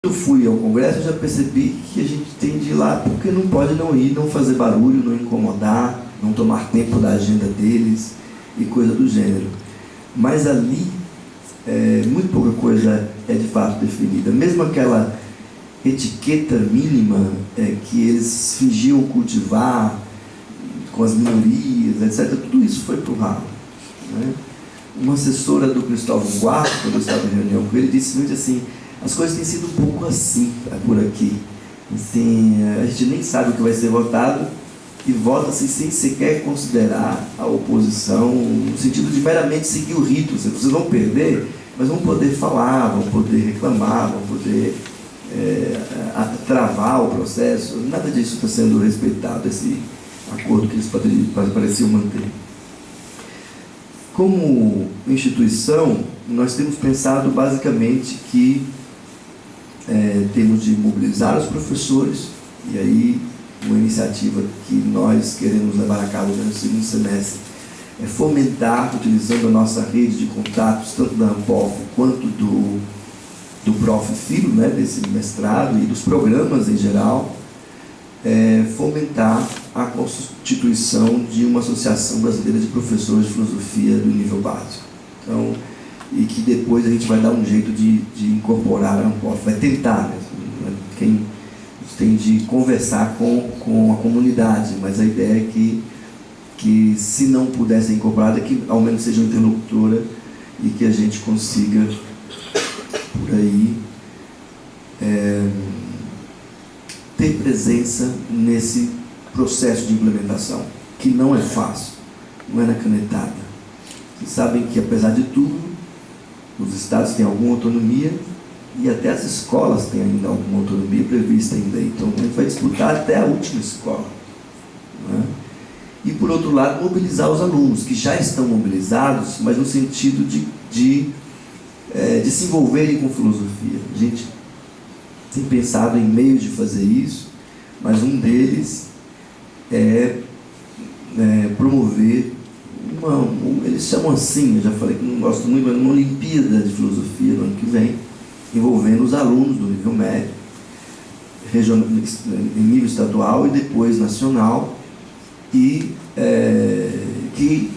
eu fui ao congresso, eu já percebi que a gente tem de ir lá porque não pode não ir, não fazer barulho, não incomodar, não tomar tempo da agenda deles e coisa do gênero. Mas ali, muito pouca coisa é de fato definida. Mesmo aquela etiqueta mínima que eles fingiam cultivar com as minorias, etc., tudo isso foi para o ralo, né? Uma assessora do Cristóvão Buarque, quando eu estava em reunião com ele, disse muito assim: as coisas têm sido um pouco assim por aqui. Assim, a gente nem sabe o que vai ser votado e vota-se sem sequer considerar a oposição, no sentido de meramente seguir o rito. Vocês vão perder, mas vão poder falar, vão poder reclamar, vão poder travar o processo. Nada disso está sendo respeitado, esse acordo que eles pareciam manter. Como instituição, nós temos pensado basicamente que temos de mobilizar os professores, e aí uma iniciativa que nós queremos levar a cabo no segundo semestre é fomentar, utilizando a nossa rede de contatos, tanto da Ampof quanto do Prof. Filho, né, desse mestrado e dos programas em geral, fomentar a constituição de uma associação brasileira de professores de filosofia do nível básico. Então, e que depois a gente vai dar um jeito de incorporar a Ampof, vai tentar, né? Quem tem de conversar com a comunidade, mas a ideia é que se não puder ser incorporada, que ao menos seja uma interlocutora e que a gente consiga por aí ter presença nesse processo de implementação, que não é fácil, não é na canetada. Vocês sabem que, apesar de tudo, os estados têm alguma autonomia e até as escolas têm ainda alguma autonomia prevista em lei. Então, a gente vai disputar até a última escola, né? E, por outro lado, mobilizar os alunos, que já estão mobilizados, mas no sentido de se envolverem com filosofia. A gente tem pensado em meios de fazer isso, mas um deles é promover eles chamam assim, eu já falei que não gosto muito, mas uma Olimpíada de Filosofia no ano que vem, envolvendo os alunos do nível médio, em nível estadual e depois nacional, e que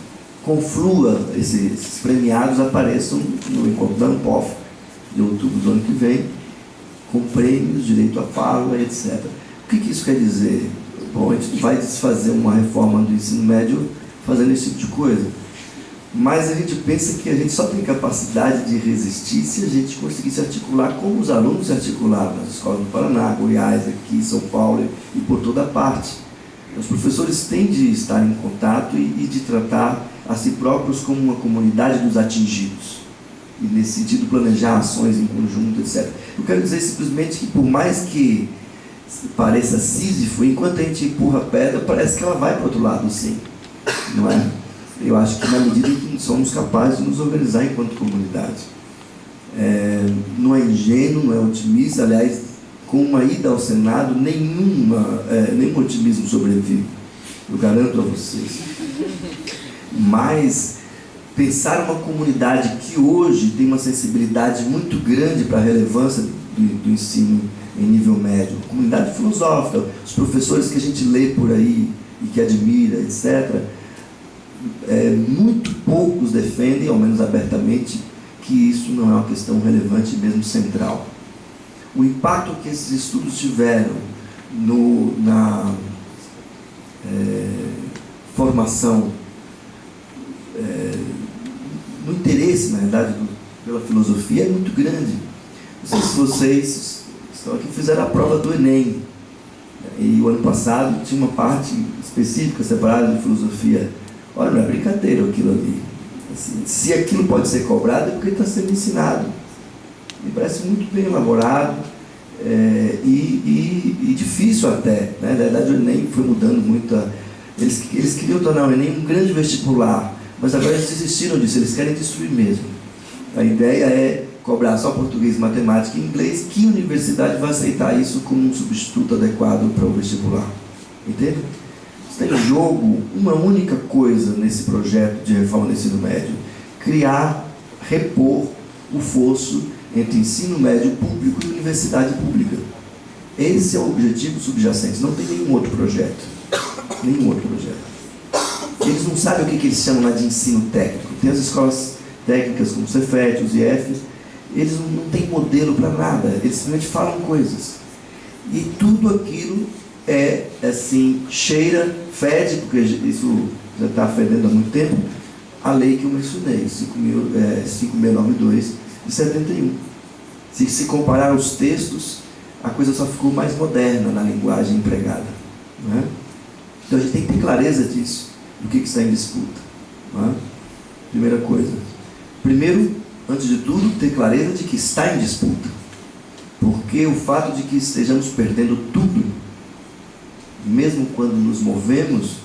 conflua, esses premiados apareçam no encontro da Ampof, de outubro do ano que vem, com prêmios, direito à fala, etc. O que isso quer dizer? Bom, a gente vai desfazer uma reforma do ensino médio fazendo esse tipo de coisa, mas a gente pensa que a gente só tem capacidade de resistir se a gente conseguir se articular como os alunos se articularam nas escolas do Paraná, Goiás, aqui, São Paulo e por toda parte. Os professores têm de estar em contato e de tratar a si próprios como uma comunidade dos atingidos, e nesse sentido planejar ações em conjunto, etc. Eu quero dizer simplesmente que, por mais que pareça Sísifo, enquanto a gente empurra a pedra, parece que ela vai para o outro lado, sim, não é? Eu acho que na medida em que somos capazes de nos organizar enquanto comunidade. Não é ingênuo, não é otimista. Aliás, com uma ida ao Senado, nenhum otimismo sobrevive, eu garanto a vocês. Mas pensar uma comunidade que hoje tem uma sensibilidade muito grande para a relevância do ensino em nível médio, comunidade filosófica, os professores que a gente lê por aí e que admira, etc., muito poucos defendem, ao menos abertamente, que isso não é uma questão relevante, mesmo central. O impacto que esses estudos tiveram na formação, no interesse, na verdade, pela filosofia é muito grande. Não sei se vocês estão aqui, fizeram a prova do Enem, e o ano passado tinha uma parte específica separada de filosofia. Olha, não é brincadeira aquilo ali. Assim, se aquilo pode ser cobrado, é porque está sendo ensinado. Me parece muito bem elaborado e difícil até, né? Na verdade, o Enem foi mudando muito. Eles queriam tornar o Enem um grande vestibular, mas agora eles desistiram disso, eles querem destruir mesmo. A ideia é cobrar só português, matemática e inglês. Que universidade vai aceitar isso como um substituto adequado para o vestibular? Entende? Está em jogo uma única coisa nesse projeto de reforma do ensino médio: repor o fosso entre ensino médio público e universidade pública. Esse é o objetivo subjacente, não tem nenhum outro projeto. Nenhum outro projeto. Eles não sabem o que eles chamam lá de ensino técnico. Tem as escolas técnicas como o Cefet, os IFs, eles não têm modelo para nada, eles simplesmente falam coisas. E tudo aquilo é assim, cheira, fede, porque isso já está fedendo há muito tempo, a lei que eu mencionei, 5692 de 71. Se comparar os textos, a coisa só ficou mais moderna na linguagem empregada. Não é? Então a gente tem que ter clareza disso, do que está em disputa. Não é? Primeira coisa. Primeiro, antes de tudo, ter clareza de que está em disputa. Porque o fato de que estejamos perdendo tudo, mesmo quando nos movemos,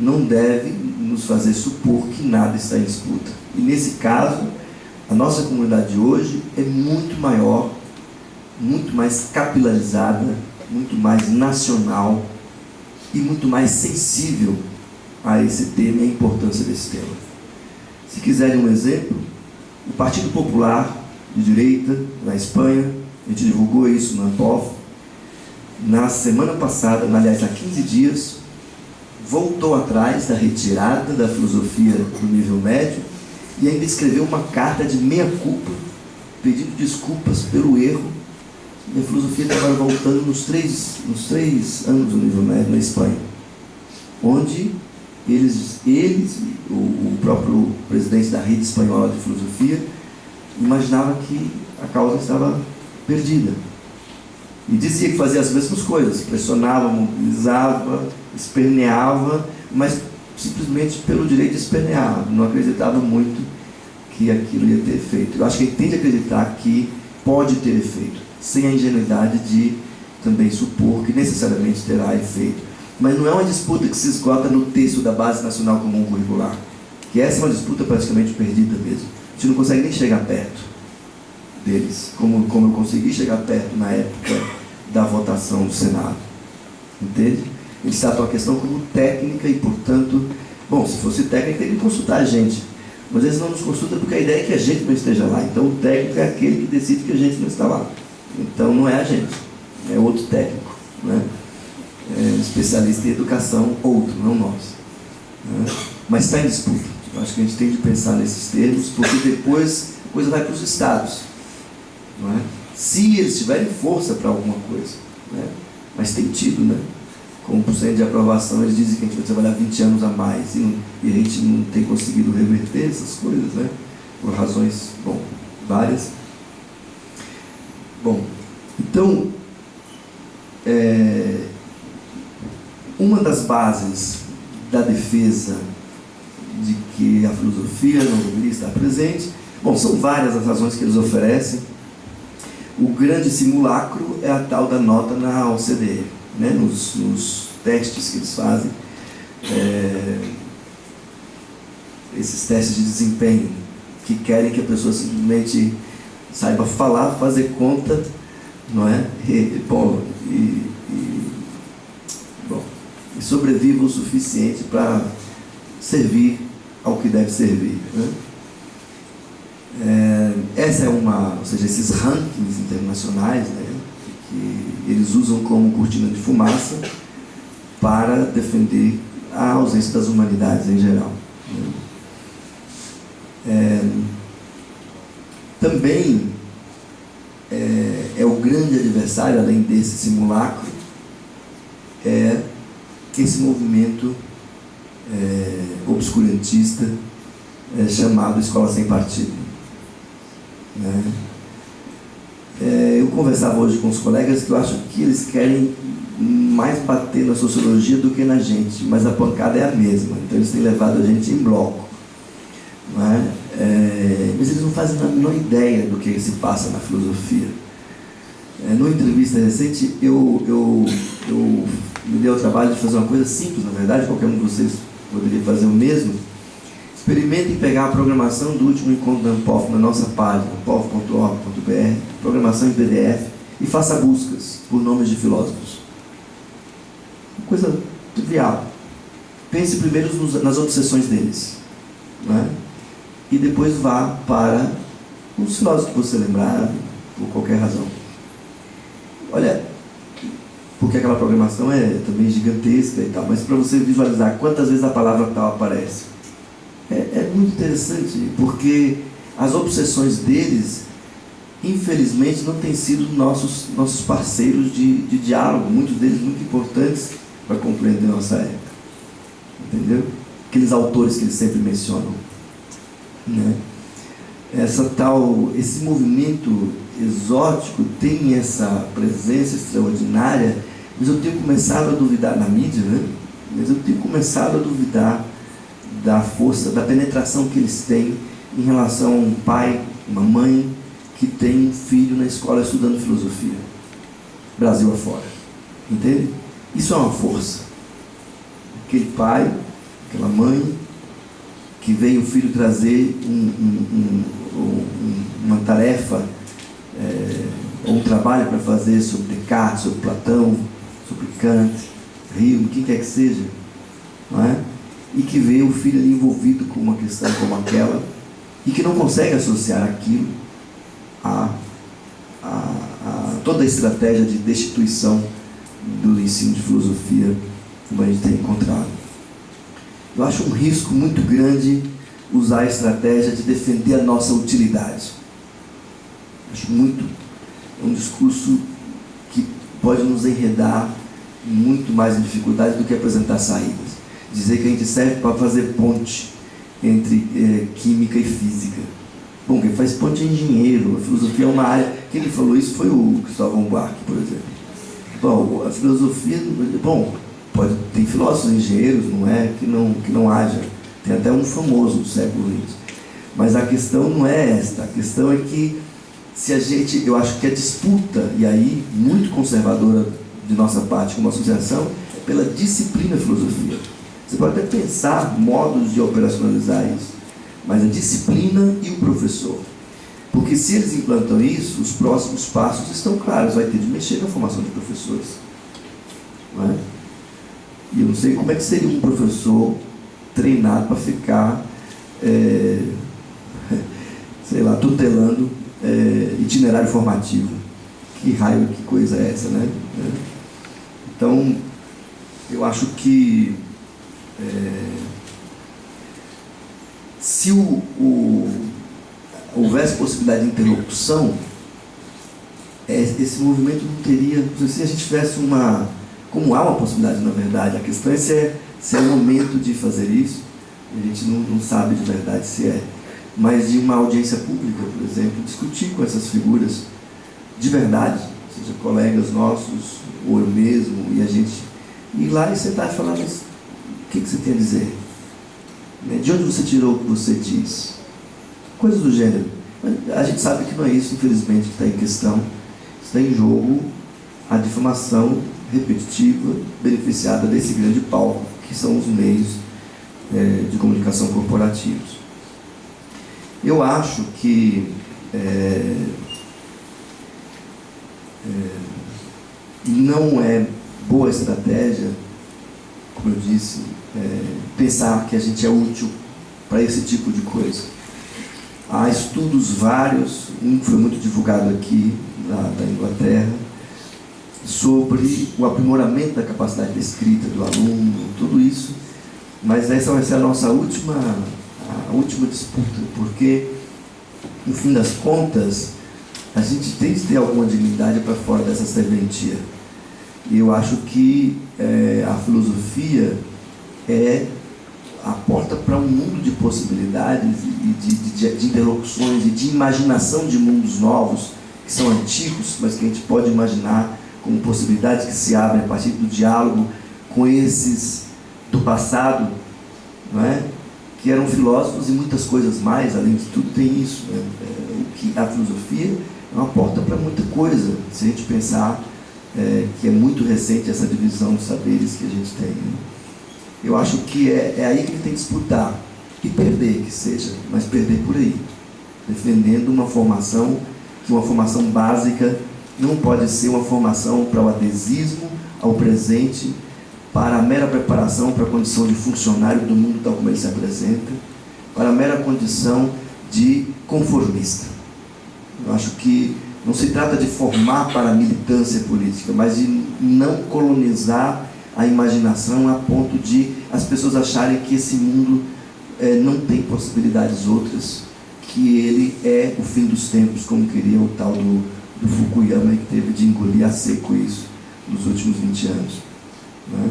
não deve nos fazer supor que nada está em disputa. E nesse caso, a nossa comunidade hoje é muito maior, muito mais capilarizada, muito mais nacional e muito mais sensível a esse tema e a importância desse tema. Se quiserem um exemplo, o Partido Popular de Direita, na Espanha, a gente divulgou isso no ANPOF, na semana passada, aliás, há 15 dias, voltou atrás da retirada da filosofia do nível médio e ainda escreveu uma carta de meia-culpa, pedindo desculpas pelo erro. E a filosofia está agora voltando nos três anos do nível médio na Espanha, onde o próprio presidente da rede espanhola de filosofia, imaginava que a causa estava perdida. E dizia que fazia as mesmas coisas, pressionava, mobilizava, esperneava, mas simplesmente pelo direito de espernear, não acreditava muito que aquilo ia ter efeito. Eu acho que ele tem de acreditar que pode ter efeito, sem a ingenuidade de também supor que necessariamente terá efeito. Mas não é uma disputa que se esgota no texto da Base Nacional Comum Curricular, que essa é uma disputa praticamente perdida mesmo. A gente não consegue nem chegar perto deles, como eu consegui chegar perto na época da votação do Senado. Entende? Eles tratam a questão como técnica e, portanto, bom, se fosse técnica, tem que consultar a gente. Mas eles não nos consultam porque a ideia é que a gente não esteja lá. Então, o técnico é aquele que decide que a gente não está lá. Então, não é a gente, é outro técnico, né? É um especialista em educação, outro, não nós. Né? Mas está em disputa. Eu acho que a gente tem de pensar nesses termos, porque depois a coisa vai para os estados. Não é? Se eles tiverem força para alguma coisa. Né? Mas tem tido, né? Com 1% de aprovação, eles dizem que a gente vai trabalhar 20 anos a mais e a gente não tem conseguido reverter essas coisas, né? Por razões, bom, várias. Bom, então, uma das bases da defesa de que a filosofia não deveria estar presente, bom, são várias as razões que eles oferecem. O grande simulacro é a tal da nota na OCDE, né? Nos testes que eles fazem, esses testes de desempenho, que querem que a pessoa simplesmente saiba falar, fazer conta, não é? E sobreviva o suficiente para servir ao que deve servir, né? Essa é ou seja, esses rankings internacionais, né, que eles usam como cortina de fumaça para defender a ausência das humanidades em geral, né? Também é o grande adversário, além desse simulacro, esse movimento obscurantista chamado Escola Sem Partido. Né? Eu conversava hoje com os colegas que eu acho que eles querem mais bater na sociologia do que na gente, mas a pancada é a mesma, então eles têm levado a gente em bloco. Não é? Mas eles não fazem a menor ideia do que se passa na filosofia. Numa entrevista recente, eu me dei o trabalho de fazer uma coisa simples, na verdade, qualquer um de vocês poderia fazer o mesmo. Experimentem pegar a programação do último encontro da ANPOF na nossa página, anpof.org.br, programação em PDF, e faça buscas por nomes de filósofos. Uma coisa trivial. Pense primeiro nas obsessões deles, né? E depois vá para os filósofos que você lembrar, por qualquer razão. Olha, porque aquela programação é também gigantesca e tal, mas para você visualizar quantas vezes a palavra tal aparece. É muito interessante, porque as obsessões deles, infelizmente, não têm sido nossos parceiros de diálogo, muitos deles muito importantes para compreender nossa época. Entendeu? Aqueles autores que eles sempre mencionam. Né? Esse movimento exótico tem essa presença extraordinária, mas eu tenho começado a duvidar na mídia, né? Mas eu tenho começado a duvidar da força, da penetração que eles têm em relação a um pai, uma mãe que tem um filho na escola estudando filosofia, Brasil afora. Entende? Isso é uma força. Aquele pai, aquela mãe que veio o filho trazer uma tarefa, ou um trabalho para fazer sobre Descartes, sobre Platão, sobre Kant, Hume, quem quer que seja, não é? E que vê o filho ali envolvido com uma questão como aquela e que não consegue associar aquilo a toda a estratégia de destituição do ensino de filosofia como a gente tem encontrado. Eu acho um risco muito grande usar a estratégia de defender a nossa utilidade. Acho é um discurso que pode nos enredar muito mais em dificuldades do que apresentar saídas. Dizer que a gente serve para fazer ponte entre química e física. Bom, quem faz ponte é engenheiro, a filosofia é uma área. Quem ele falou isso foi o Cristóvão Buarque, por exemplo. Bom, a filosofia, tem filósofos engenheiros, não é que não haja. Tem até um famoso do século XX. Mas a questão não é esta. A questão é que eu acho que a disputa, e aí muito conservadora de nossa parte como associação, é pela disciplina filosofia. Você pode até pensar modos de operacionalizar isso, mas a disciplina e o professor. Porque se eles implantam isso, os próximos passos estão claros, vai ter de mexer na formação de professores. Não é? E eu não sei como é que seria um professor treinado para ficar, tutelando itinerário formativo. Que raio, que coisa é essa, né? Então, eu acho que se houvesse possibilidade de interlocução, esse movimento não teria, não sei se a gente tivesse como há uma possibilidade, na verdade, a questão é se é o momento de fazer isso, a gente não sabe de verdade se é, mas de uma audiência pública, por exemplo, discutir com essas figuras de verdade, seja colegas nossos, ou eu mesmo, e a gente ir lá e sentar e falar, mas o que você tem a dizer? De onde você tirou o que você diz? Coisas do gênero. A gente sabe que não é isso, infelizmente, que está em questão. Está em jogo a difamação repetitiva, beneficiada desse grande palco, que são os meios de comunicação corporativos. Eu acho que não é boa estratégia, como eu disse, pensar que a gente é útil para esse tipo de coisa. Há estudos vários, um foi muito divulgado aqui, da Inglaterra, sobre o aprimoramento da capacidade de escrita do aluno, tudo isso, mas essa vai ser a nossa última disputa, porque, no fim das contas, a gente tem que ter alguma dignidade para fora dessa serventia. E eu acho que a filosofia é a porta para um mundo de possibilidades e de interlocuções e de imaginação de mundos novos, que são antigos, mas que a gente pode imaginar como possibilidades que se abrem a partir do diálogo com esses do passado, não é? Que eram filósofos e muitas coisas mais, além de tudo tem isso, né? A filosofia é uma porta para muita coisa, se a gente pensar que é muito recente essa divisão de saberes que a gente tem, né? Eu acho que é aí que ele tem que disputar, e perder que seja, mas perder por aí, defendendo uma formação, que uma formação básica não pode ser uma formação para o adesismo ao presente, para a mera preparação para a condição de funcionário do mundo tal como ele se apresenta, para a mera condição de conformista. Eu acho que não se trata de formar para a militância política, mas de não colonizar a imaginação a ponto de as pessoas acharem que esse mundo não tem possibilidades outras, que ele é o fim dos tempos, como queria o tal do Fukuyama, que teve de engolir a seco isso nos últimos 20 anos. Né?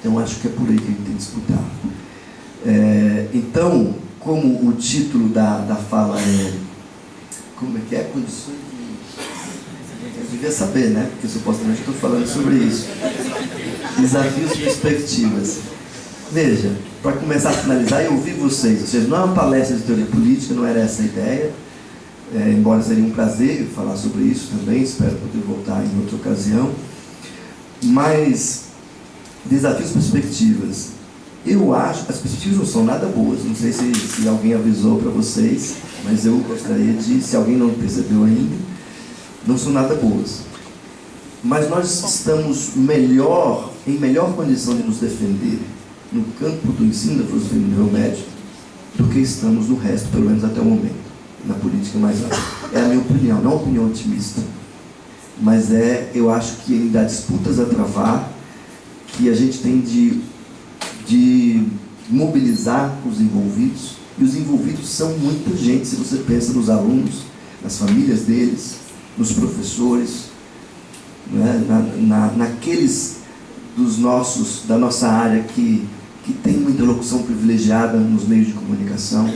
Então, acho que é por aí que a gente tem que disputar. Então, como o título da fala é... Como é que é? Condições de... Eu devia saber, né? Porque supostamente eu estou falando sobre isso. Desafios e perspectivas. Veja, para começar a finalizar, eu ouvi vocês. Ou seja, não é uma palestra de teoria política, não era essa a ideia. Embora seria um prazer falar sobre isso também, espero poder voltar em outra ocasião. Mas, desafios e perspectivas. Eu acho que as perspectivas não são nada boas. Não sei se alguém avisou para vocês, mas eu gostaria de, se alguém não percebeu ainda, não são nada boas. Mas nós estamos em melhor condição de nos defender no campo do ensino da filosofia do nível médio do que estamos no resto, pelo menos até o momento, na política mais ampla. É a minha opinião, não uma opinião otimista, mas eu acho que ainda há disputas a travar, que a gente tem de mobilizar os envolvidos, e os envolvidos são muita gente, se você pensa nos alunos, nas famílias deles, nos professores, né? Naqueles da nossa área que tem uma interlocução privilegiada nos meios de comunicação,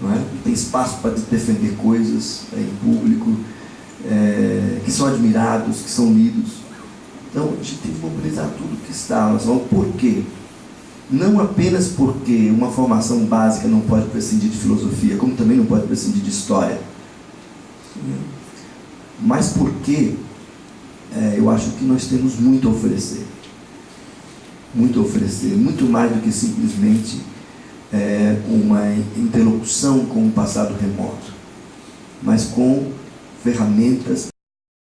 não é? Tem espaço para defender coisas em público, que são admirados, que são lidos. Então, a gente tem que mobilizar tudo que está. Nós vamos, por quê? Não apenas porque uma formação básica não pode prescindir de filosofia, como também não pode prescindir de história, mas porque eu acho que nós temos muito a oferecer. Muito a oferecer, muito mais do que simplesmente uma interlocução com o passado remoto, mas com ferramentas